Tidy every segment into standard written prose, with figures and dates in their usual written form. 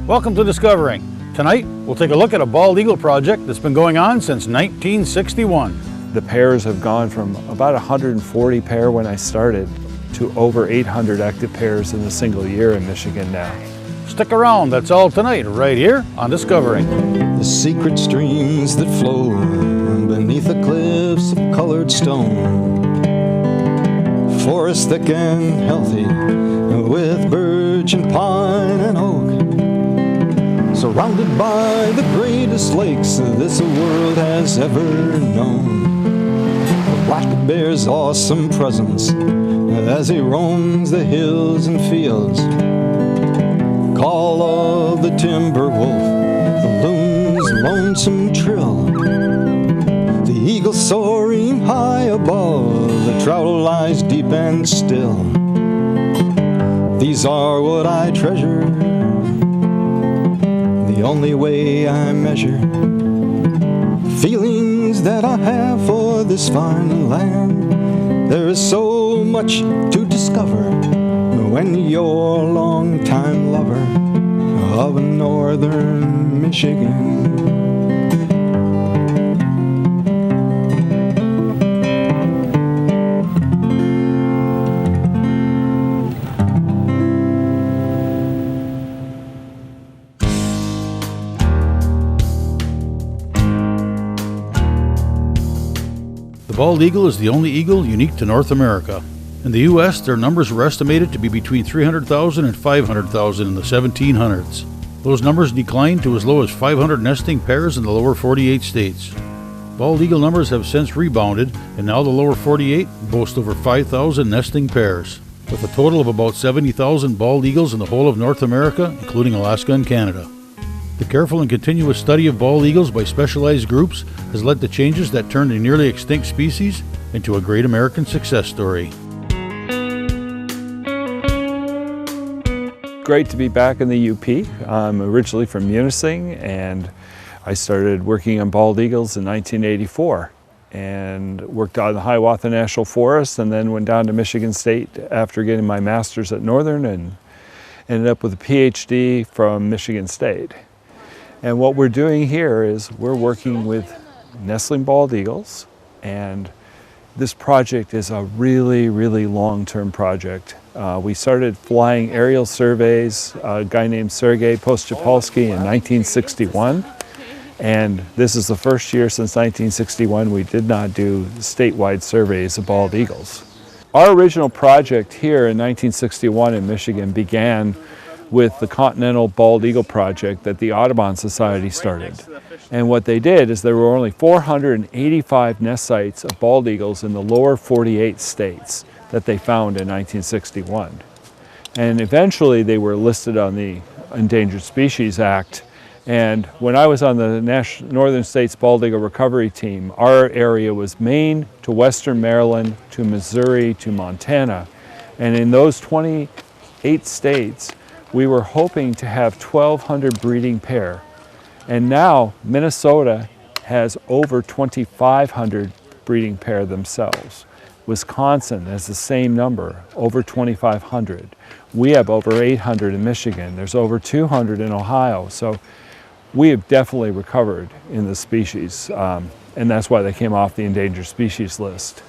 Welcome to Discovering. Tonight, we'll take a look at a bald eagle project that's been going on since 1961. The pairs have gone from about 140 pair when I started to over 800 active pairs in a single year in Michigan now. Stick around, that's all tonight, right here on Discovering. The secret streams that flow beneath the cliffs of colored stone. Forests thick and healthy with birch and pine and oak. Surrounded by the greatest lakes this world has ever known. The black bear's awesome presence as he roams the hills and fields. Call of the timber wolf, the loon's lonesome trill. The eagle soaring high above, the trout lies deep and still. These are what I treasure, the only way I measure feelings that I have for this fine land. There is so much to discover when you're a long-time lover of northern Michigan. The bald eagle is the only eagle unique to North America. In the U.S., their numbers were estimated to be between 300,000 and 500,000 in the 1700s. Those numbers declined to as low as 500 nesting pairs in the lower 48 states. Bald eagle numbers have since rebounded, and now the lower 48 boast over 5,000 nesting pairs, with a total of about 70,000 bald eagles in the whole of North America, including Alaska and Canada. The careful and continuous study of bald eagles by specialized groups has led to changes that turned a nearly extinct species into a great American success story. Great to be back in the UP. I'm originally from Munising, and I started working on bald eagles in 1984 and worked out in the Hiawatha National Forest, and then went down to Michigan State after getting my master's at Northern and ended up with a PhD from Michigan State. And what we're doing here is we're working with nestling bald eagles, and this project is a really, really long-term project. We started flying aerial surveys, a guy named Sergei Postchapalsky in 1961, and this is the first year since 1961 we did not do statewide surveys of bald eagles. Our original project here in 1961 in Michigan began with the Continental Bald Eagle Project that the Audubon Society started. And what they did is there were only 485 nest sites of bald eagles in the lower 48 states that they found in 1961. And eventually they were listed on the Endangered Species Act. And when I was on the Northern States Bald Eagle Recovery Team, our area was Maine to Western Maryland to Missouri to Montana. And in those 28 states, we were hoping to have 1,200 breeding pair. And now Minnesota has over 2,500 breeding pair themselves. Wisconsin has the same number, over 2,500. We have over 800 in Michigan. There's over 200 in Ohio. So we have definitely recovered in the species, and that's why they came off the endangered species list.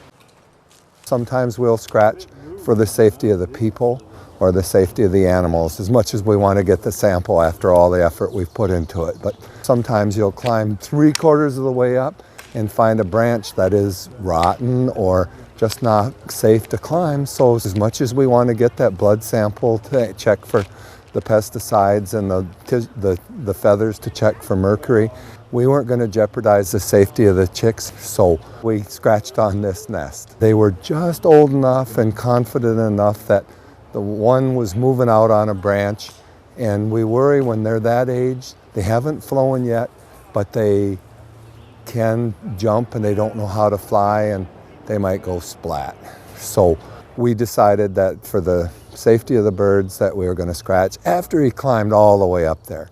Sometimes we'll scratch for the safety of the people or the safety of the animals, as much as we want to get the sample after all the effort we've put into it. But sometimes you'll climb 3/4 of the way up and find a branch that is rotten or just not safe to climb. So as much as we want to get that blood sample to check for the pesticides and the feathers to check for mercury, we weren't going to jeopardize the safety of the chicks, so we scratched on this nest. They were just old enough and confident enough that the one was moving out on a branch, and we worry when they're that age, they haven't flown yet, but they can jump and they don't know how to fly and they might go splat. So we decided that for the safety of the birds that we were going to scratch after he climbed all the way up there.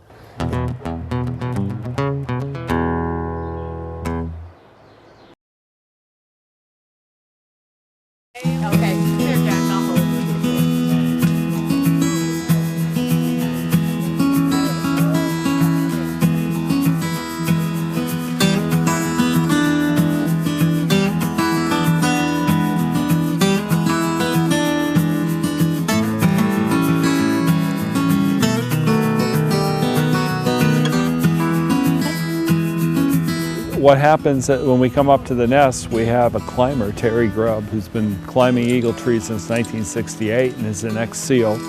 what happens when we come up to the nest, we have a climber, Terry Grubb, who's been climbing eagle trees since 1968 and is an ex-SEAL.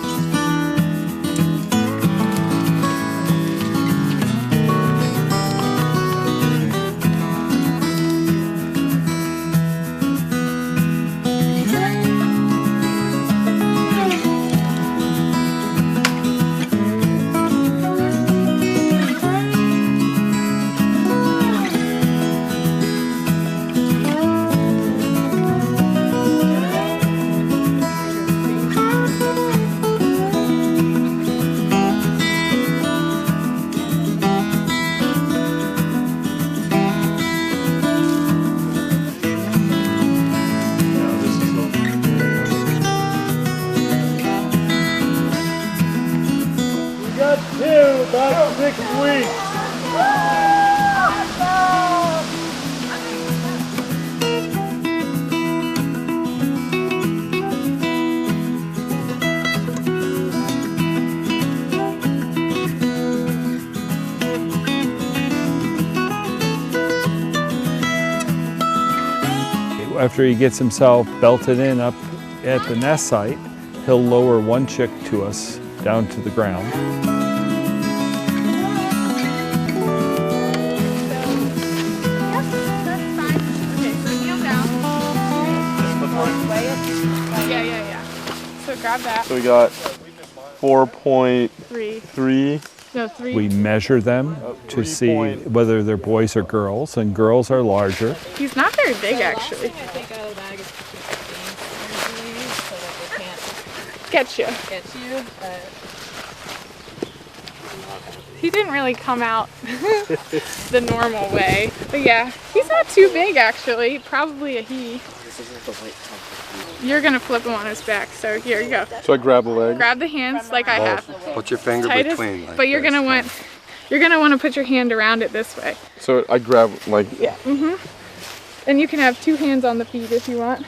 About 6 weeks. After he gets himself belted in up at the nest site, he'll lower one chick to us down to the ground. So grab that. So we got 4.3. No, 3. We measure them to see whether they're boys or girls, and girls are larger. He's not very big, actually. Get you. He didn't really come out the normal way. But yeah, he's not too big, actually. Probably a he. You're gonna flip him on his back, so here you go. So I grab the leg. Grab the hands like I have. Put your finger Tight between. but you're gonna want to put your hand around it this way. So I grab like. Yeah. And you can have 2 hands on the feet if you want.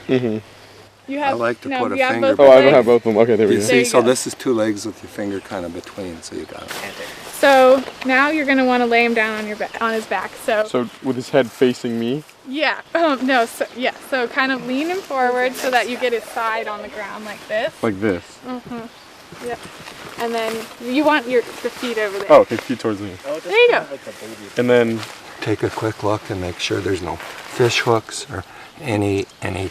You have. I like to put a you have finger. both Oh, I legs? don't have both of them. Okay, there we You go. see, so go. this is 2 legs with your finger kind of between, so you got it. So now you're gonna want to lay him down on his back. So with his head facing me. yeah. No. So yeah. So kind of lean him forward so that you get his side on the ground like this. Like this. Yep. And then you want your feet over there. Oh, okay, feet towards me. There you go. And then. Take a quick look and make sure there's no fish hooks or any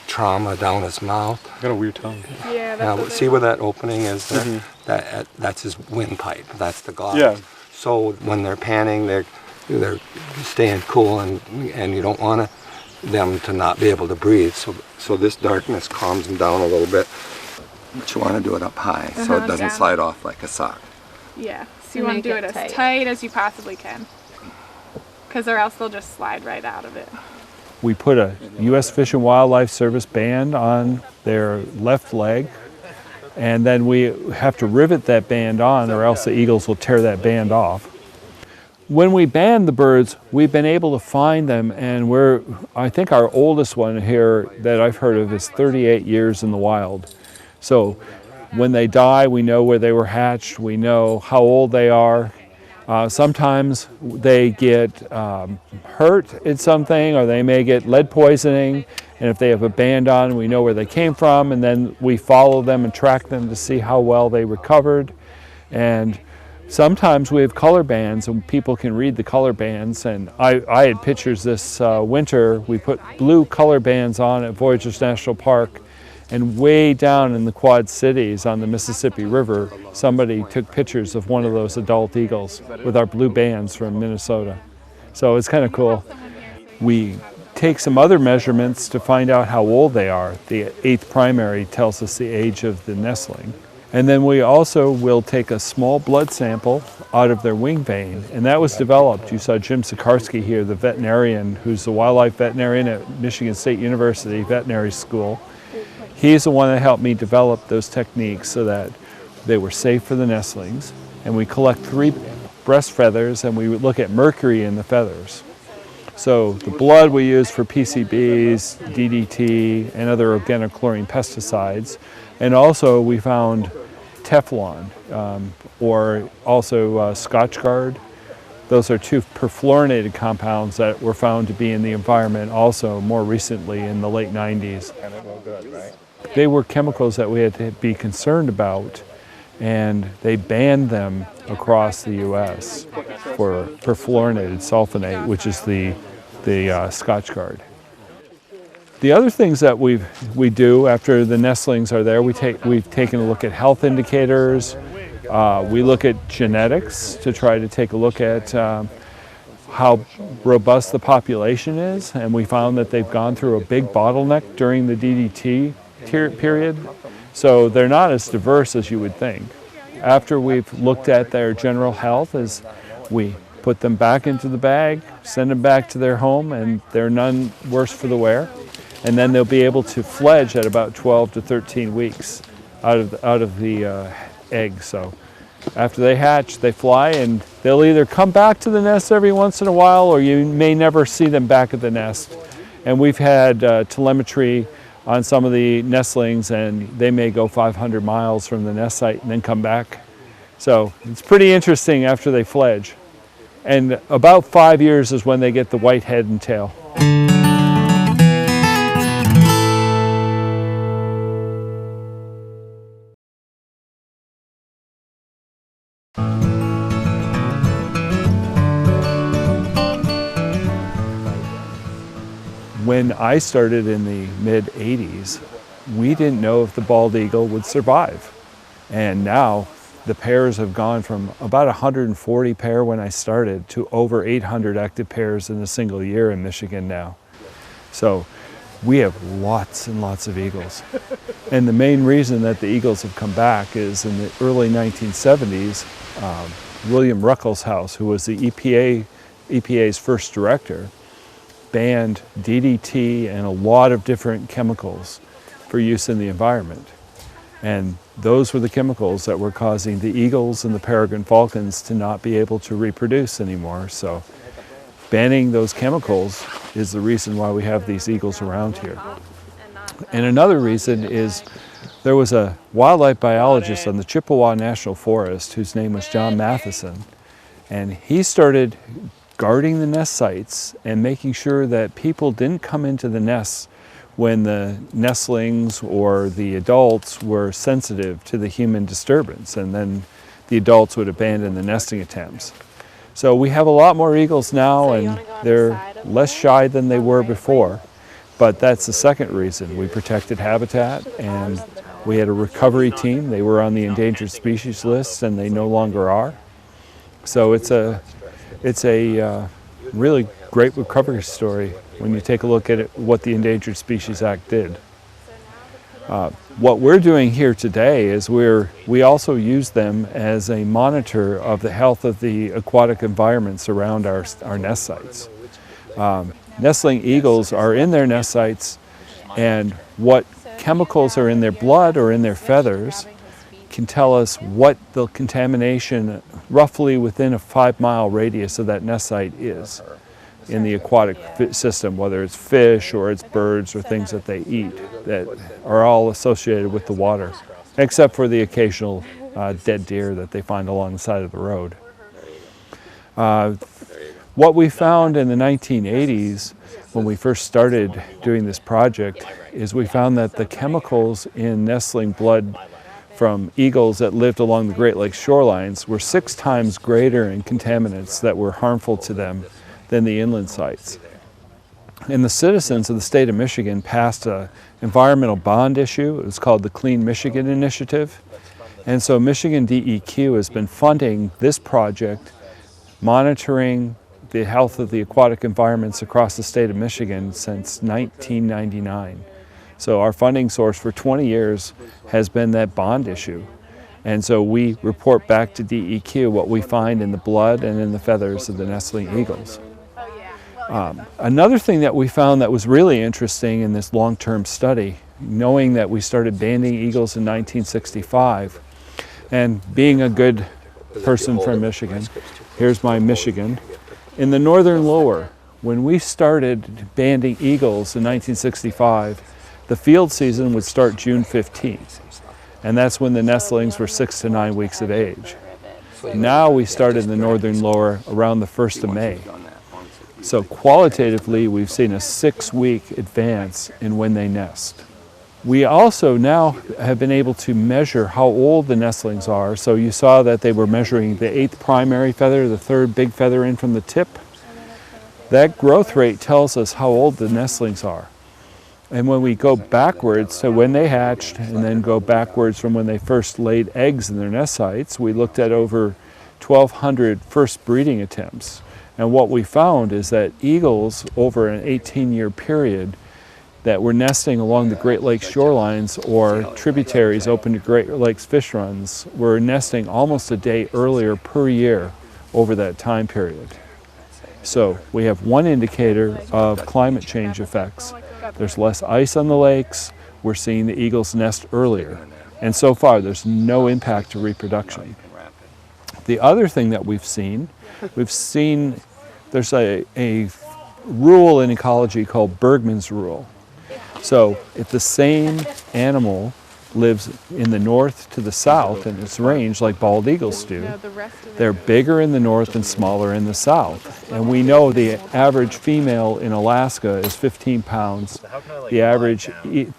trauma down his mouth. I got a weird tongue. Yeah. That's Now, what see where that opening is there? That's his windpipe. That's the gauze. Yeah. So when they're panning, they're staying cool, and you don't want them to not be able to breathe. So this darkness calms them down a little bit. But you want to do it up high so it doesn't down. slide off like a sock. Yeah. So you want to do it as tight as you possibly can, because or else they'll just slide right out of it. We put a U.S. Fish and Wildlife Service band on their left leg, and then we have to rivet that band on or else the eagles will tear that band off. When we band the birds, we've been able to find them, and I think our oldest one here that I've heard of is 38 years in the wild. So when they die, we know where they were hatched, we know how old they are. Sometimes they get hurt at something, or they may get lead poisoning, and if they have a band on, we know where they came from, and then we follow them and track them to see how well they recovered. And sometimes we have color bands, and people can read the color bands, and I had pictures this winter. We put blue color bands on at Voyageurs National Park, and way down in the Quad Cities on the Mississippi River, somebody took pictures of one of those adult eagles with our blue bands from Minnesota. So it's kind of cool. We take some other measurements to find out how old they are. The 8th primary tells us the age of the nestling. And then we also will take a small blood sample out of their wing vein, and that was developed. You saw Jim Sikarsky here, the veterinarian, who's the wildlife veterinarian at Michigan State University Veterinary School. He's the one that helped me develop those techniques so that they were safe for the nestlings. And we collect 3 breast feathers, and we would look at mercury in the feathers. So the blood we use for PCBs, DDT, and other organochlorine pesticides. And also we found Teflon, or also Scotchgard, Those are two perfluorinated compounds that were found to be in the environment also more recently in the late 90s. They were chemicals that we had to be concerned about, and they banned them across the U.S. for perfluorinated sulfonate, which is the Scotchgard. The other things that we do after the nestlings are there, we've taken a look at health indicators. We look at genetics to try to take a look at how robust the population is, and we found that they've gone through a big bottleneck during the DDT period, so they're not as diverse as you would think. After we've looked at their general health, is we put them back into the bag, send them back to their home, and they're none worse for the wear. And then they'll be able to fledge at about 12 to 13 weeks out of the egg. So after they hatch, they fly, and they'll either come back to the nest every once in a while, or you may never see them back at the nest. And we've had telemetry on some of the nestlings, and they may go 500 miles from the nest site and then come back. So it's pretty interesting after they fledge. And about 5 years is when they get the white head and tail. When I started in the mid-'80s, we didn't know if the bald eagle would survive. And now the pairs have gone from about 140 pair when I started to over 800 active pairs in a single year in Michigan now. So we have lots and lots of eagles. And the main reason that the eagles have come back is in the early 1970s, William Ruckelshaus, who was the EPA's first director, banned DDT and a lot of different chemicals for use in the environment. And those were the chemicals that were causing the eagles and the peregrine falcons to not be able to reproduce anymore. So banning those chemicals is the reason why we have these eagles around here. And another reason is there was a wildlife biologist on the Chippewa National Forest whose name was John Matheson, and he started guarding the nest sites and making sure that people didn't come into the nests when the nestlings or the adults were sensitive to the human disturbance, and then the adults would abandon the nesting attempts. So we have a lot more eagles now, and they're less shy than they were before, but that's the second reason. We protected habitat, and we had a recovery team. They were on the endangered species list, and they no longer are. So it's a really great recovery story when you take a look at it, what the Endangered Species Act did. What we're doing here today is we also use them as a monitor of the health of the aquatic environments around our nest sites. Nestling eagles are in their nest sites, and what chemicals are in their blood or in their feathers can tell us what the contamination roughly within a 5-mile radius of that nest site is in the aquatic system, whether it's fish or it's birds or things that they eat that are all associated with the water, except for the occasional dead deer that they find along the side of the road. What we found in the 1980s when we first started doing this project is we found that the chemicals in nestling blood from eagles that lived along the Great Lakes shorelines were 6 times greater in contaminants that were harmful to them than the inland sites. And the citizens of the state of Michigan passed an environmental bond issue. It was called the Clean Michigan Initiative. And so Michigan DEQ has been funding this project, monitoring the health of the aquatic environments across the state of Michigan since 1999. So our funding source for 20 years has been that bond issue. And so we report back to DEQ what we find in the blood and in the feathers of the nestling eagles. Another thing that we found that was really interesting in this long-term study, knowing that we started banning eagles in 1965, and being a good person from Michigan, here's my Michigan. In the northern lower, when we started banning eagles in 1965, the field season would start June 15th, and that's when the nestlings were 6 to 9 weeks of age. Now we start in the northern lower around the 1st of May. So qualitatively, we've seen a 6-week advance in when they nest. We also now have been able to measure how old the nestlings are. So you saw that they were measuring the 8th primary feather, the 3rd big feather in from the tip. That growth rate tells us how old the nestlings are. And when we go backwards, so when they hatched and then go backwards from when they first laid eggs in their nest sites, we looked at over 1,200 first breeding attempts. And what we found is that eagles over an 18-year period that were nesting along the Great Lakes shorelines or tributaries open to Great Lakes fish runs were nesting almost a day earlier per year over that time period. So we have one indicator of climate change effects. There's less ice on the lakes. We're seeing the eagles nest earlier. And so far, there's no impact to reproduction. The other thing that we've seen there's a rule in ecology called Bergmann's rule. So if the same animal lives in the north to the south in its range like bald eagles do, they're bigger in the north and smaller in the south. And we know the average female in Alaska is 15 pounds, the average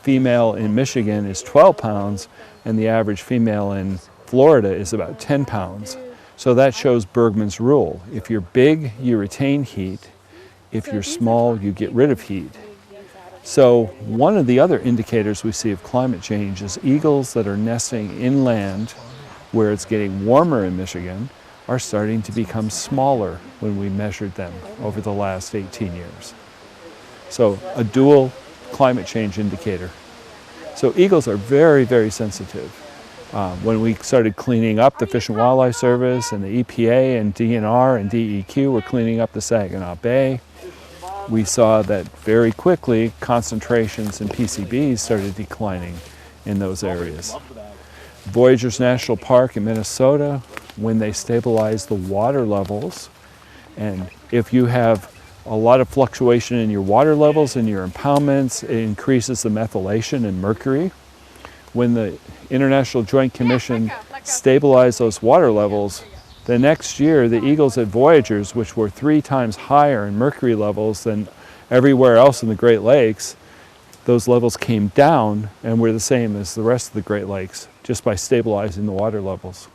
female in Michigan is 12 pounds, and the average female in Florida is about 10 pounds. So that shows Bergmann's rule. If you're big, you retain heat. If you're small, you get rid of heat. So one of the other indicators we see of climate change is eagles that are nesting inland where it's getting warmer in Michigan are starting to become smaller when we measured them over the last 18 years. So a dual climate change indicator. So eagles are very, very sensitive. When we started cleaning up the Fish and Wildlife Service and the EPA and DNR and DEQ were cleaning up the Saginaw Bay, we saw that very quickly concentrations in PCBs started declining in those areas. Voyageurs National Park in Minnesota, when they stabilized the water levels, and if you have a lot of fluctuation in your water levels and your impoundments, it increases the methylation in mercury. When the International Joint Commission stabilized those water levels, the next year, the eagles at Voyageurs, which were 3 times higher in mercury levels than everywhere else in the Great Lakes, those levels came down and were the same as the rest of the Great Lakes, just by stabilizing the water levels.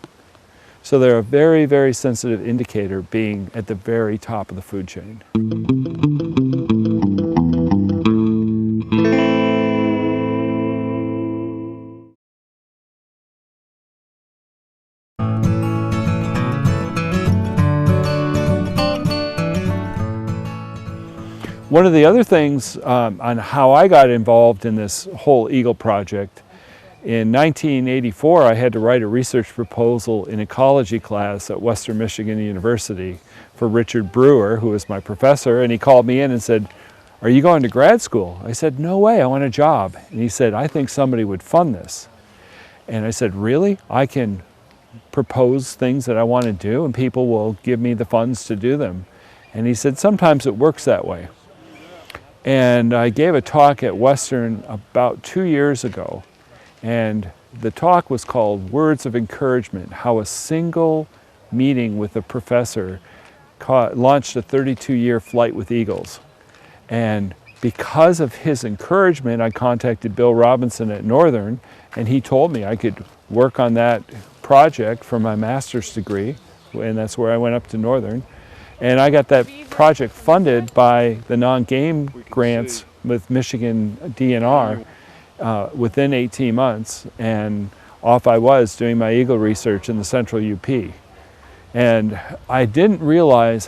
So they're a very, very sensitive indicator, being at the very top of the food chain. One of the other things on how I got involved in this whole eagle project, in 1984 I had to write a research proposal in ecology class at Western Michigan University for Richard Brewer, who was my professor, and he called me in and said, "Are you going to grad school?" I said, "No way, I want a job." And he said, "I think somebody would fund this." And I said, "Really? I can propose things that I want to do and people will give me the funds to do them?" And he said, "Sometimes it works that way." And I gave a talk at Western about 2 years ago, and the talk was called Words of Encouragement, how a single meeting with a professor launched a 32-year flight with eagles. And because of his encouragement, I contacted Bill Robinson at Northern, and he told me I could work on that project for my master's degree, and that's where I went up to Northern. And I got that project funded by the non-game grants with Michigan DNR within 18 months, and off I was doing my eagle research in the central UP. And I didn't realize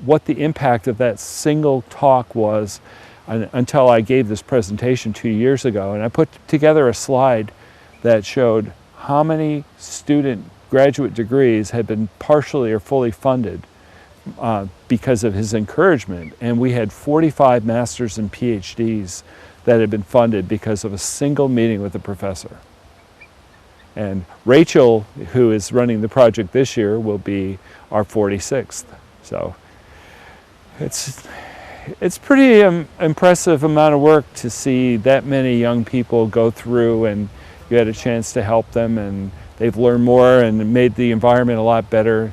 what the impact of that single talk was until I gave this presentation 2 years ago. And I put together a slide that showed how many student graduate degrees had been partially or fully funded because of his encouragement. And we had 45 masters and PhDs that had been funded because of a single meeting with a professor. And Rachel, who is running the project this year, will be our 46th. So it's pretty impressive amount of work to see that many young people go through, and you had a chance to help them, and they've learned more and made the environment a lot better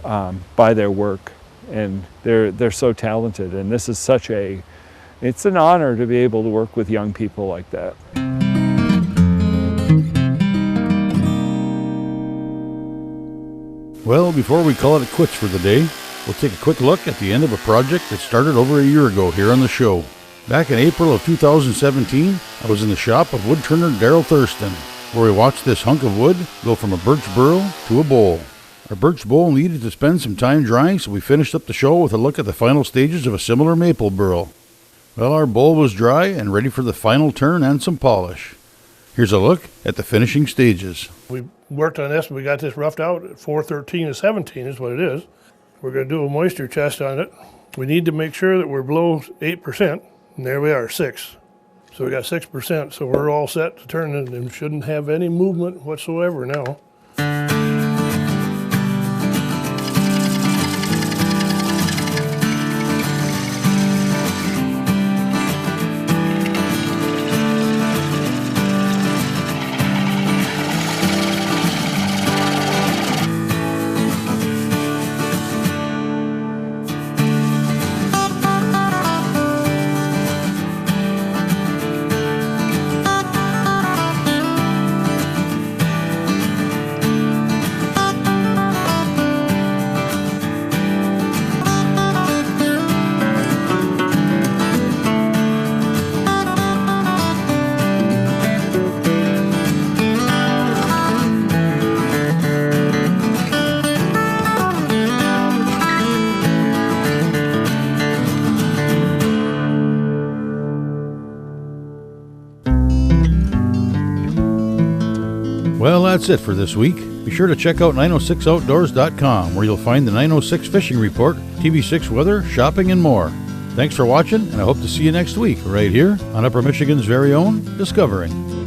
by their work. And they're so talented, and this is it's an honor to be able to work with young people like that. Well, before we call it quits for the day, we'll take a quick look at the end of a project that started over a year ago here on the show. Back in April of 2017, I was in the shop of woodturner Daryl Thurston, where we watched this hunk of wood go from a birch burl to a bowl. Our birch bowl needed to spend some time drying, so we finished up the show with a look at the final stages of a similar maple burl. Well, our bowl was dry and ready for the final turn and some polish. Here's a look at the finishing stages. We worked on this and we got this roughed out at 413 to 17 is what it is. We're going to do a moisture test on it. We need to make sure that we're below 8%, and there we are, 6. So we got 6%, so we're all set to turn it and shouldn't have any movement whatsoever now. Well, that's it for this week. Be sure to check out 906outdoors.com, where you'll find the 906 Fishing Report, TV6 weather, shopping, and more. Thanks for watching, and I hope to see you next week right here on Upper Michigan's very own Discovering.